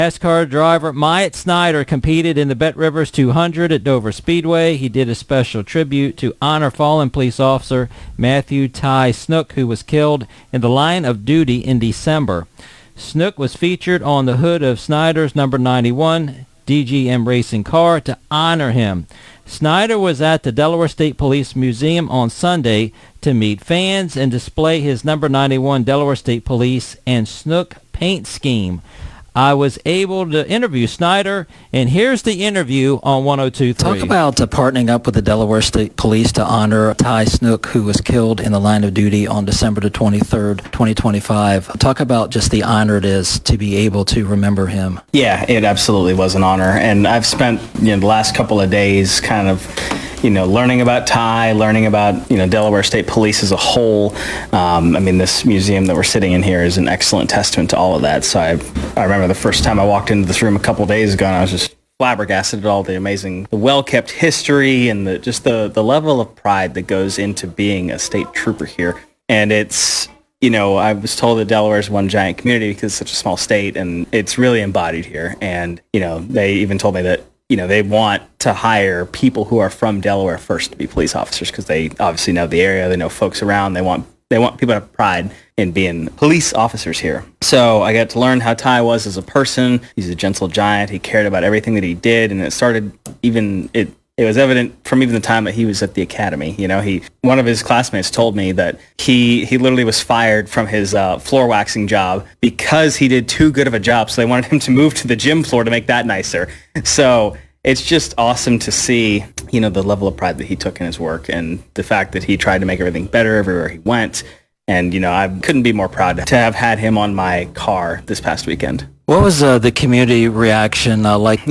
NASCAR driver Myatt Snider competed in the Bet Rivers 200 at Dover Speedway. He did a special tribute to honor fallen police officer Matthew Ty Snook, who was killed in the line of duty in December. Snook was featured on the hood of Snider's number 91 DGM racing car to honor him. Snider was at the Delaware State Police Museum on Sunday to meet fans and display his number 91 Delaware State Police and Snook paint scheme. I was able to interview Snider, and here's the interview on 102.3. Talk about partnering up with the Delaware State Police to honor Ty Snook, who was killed in the line of duty on December the 23rd, 2025. Talk about just the honor it is to be able to remember him. Yeah, it absolutely was an honor, and I've spent the last couple of days kind of learning about Ty, learning about, Delaware State Police as a whole. This museum that we're sitting in here is an excellent testament to all of that. So I remember the first time I walked into this room a couple of days ago, and I was just flabbergasted at all the amazing, the well-kept history and the level of pride that goes into being a state trooper here. And it's, I was told that Delaware is one giant community because it's such a small state, and it's really embodied here. And, they even told me that they want to hire people who are from Delaware first to be police officers because they obviously know the area, they know folks around, they want people to have pride in being police officers here. So I got to learn how Ty was as a person. He's a gentle giant. He cared about everything that he did, and it started it was evident from even the time that he was at the academy. One of his classmates told me that he literally was fired from his floor waxing job because he did too good of a job. So they wanted him to move to the gym floor to make that nicer. So it's just awesome to see, the level of pride that he took in his work and the fact that he tried to make everything better everywhere he went. And, I couldn't be more proud to have had him on my car this past weekend. What was the community reaction like?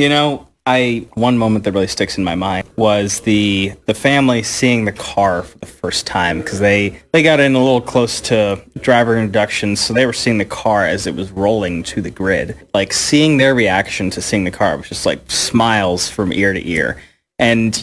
One moment that really sticks in my mind was the family seeing the car for the first time because they got in a little close to driver introductions, so they were seeing the car as it was rolling to the grid. Like seeing their reaction to seeing the car was just like smiles from ear to ear. And,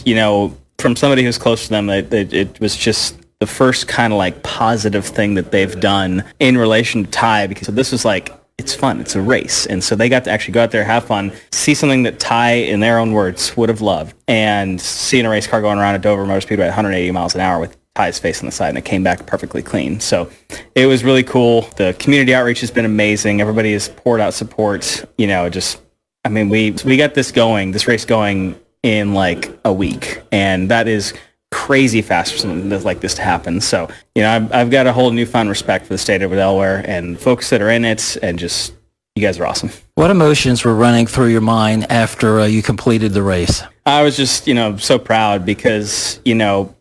from somebody who's close to them, it was just the first kind of like positive thing that they've done in relation to Ty, because this was like, it's fun. It's a race. And so they got to actually go out there, have fun, see something that Ty, in their own words, would have loved, and seeing a race car going around at Dover Motor Speedway at 180 miles an hour with Ty's face on the side, and it came back perfectly clean. So it was really cool. The community outreach has been amazing. Everybody has poured out support. We got this race going in like a week, and that is crazy fast for something like this to happen. So, I've got a whole newfound respect for the state of Delaware and folks that are in it, and just, you guys are awesome. What emotions were running through your mind after you completed the race? I was just, so proud because,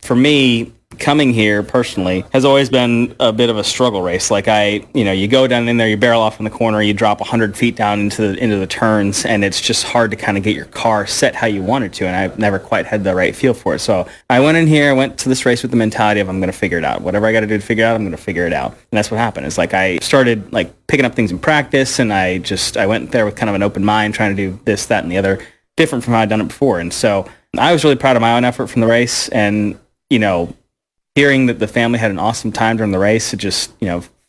for me, coming here personally has always been a bit of a struggle race. Like you go down in there, you barrel off in the corner, you drop 100 feet down into the turns, and it's just hard to kind of get your car set how you want it to. And I've never quite had the right feel for it. So I went in here, I went to this race with the mentality of I'm going to figure it out. Whatever I got to do to figure it out, I'm going to figure it out. And that's what happened. It's like I started like picking up things in practice, and I went there with kind of an open mind, trying to do this, that, and the other, different from how I'd done it before. And so I was really proud of my own effort from the race, and hearing that the family had an awesome time during the race, it just,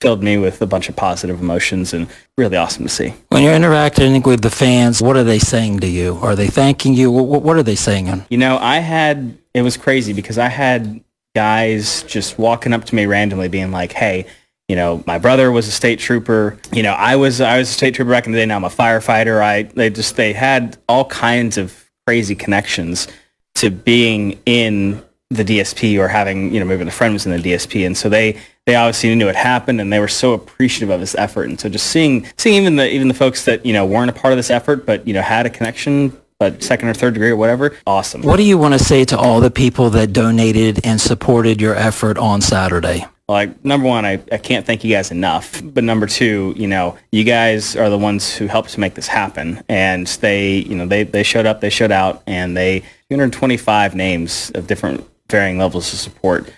filled me with a bunch of positive emotions, and really awesome to see. When you're interacting with the fans, what are they saying to you? Are they thanking you? What are they saying? It was crazy because I had guys just walking up to me randomly being like, hey, my brother was a state trooper. I was a state trooper back in the day. Now I'm a firefighter. They had all kinds of crazy connections to being in the DSP or having, maybe the friend was in the DSP. And so they obviously knew it happened, and they were so appreciative of this effort. And so just seeing even the folks that, weren't a part of this effort, but, had a connection, but second or third degree or whatever, awesome. What do you want to say to all the people that donated and supported your effort on Saturday? Like, number one, I can't thank you guys enough. But number two, you guys are the ones who helped to make this happen. And they showed up, they showed out, and 225 names of different varying levels of support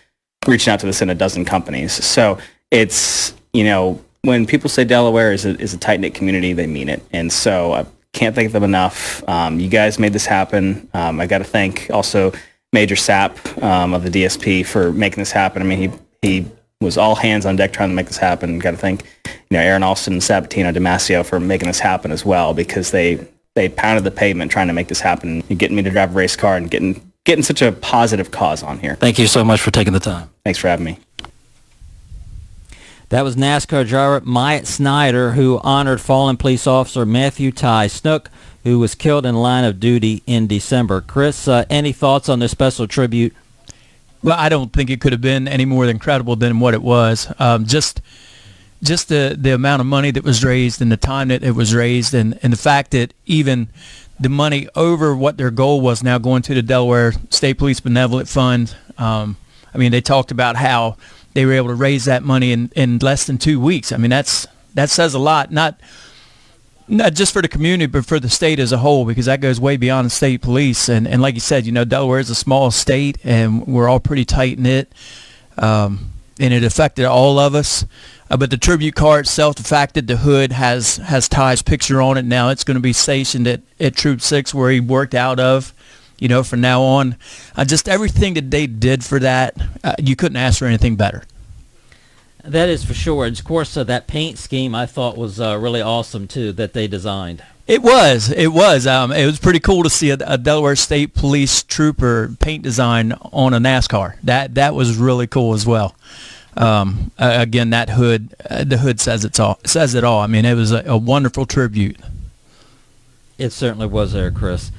reaching out to us in a dozen companies. So it's, when people say Delaware is a tight-knit community, they mean it. And so I can't thank them enough. You guys made this happen. I got to thank also Major Sapp of the DSP for making this happen. I mean, he was all hands on deck trying to make this happen. Got to thank, Aaron Alston, Sabatino, Damasio for making this happen as well, because they pounded the pavement trying to make this happen and getting me to drive a race car and getting such a positive cause on here. Thank you so much for taking the time. Thanks for having me. That was NASCAR driver Myatt Snider, who honored fallen police officer Matthew Ty Snook, who was killed in the line of duty in December. Chris, any thoughts on this special tribute? Well, I don't think it could have been any more incredible than what it was. Just the amount of money that was raised and the time that it was raised, and the fact that even the money over what their goal was now going to the Delaware State Police Benevolent Fund. They talked about how they were able to raise that money in less than 2 weeks. I mean, that says a lot, not just for the community, but for the state as a whole, because that goes way beyond the state police. And like you said, Delaware is a small state, and we're all pretty tight-knit, and it affected all of us. But the tribute car itself, the fact that the hood has Ty's picture on it now, it's going to be stationed at Troop 6 where he worked out of, from now on. Just everything that they did for that, you couldn't ask for anything better. That is for sure. And of course, that paint scheme I thought was really awesome too, that they designed. It was. It was pretty cool to see a Delaware State Police trooper paint design on a NASCAR. That was really cool as well. Again, that hood, the hood says it all. I mean, it was a wonderful tribute. It certainly was there, Chris.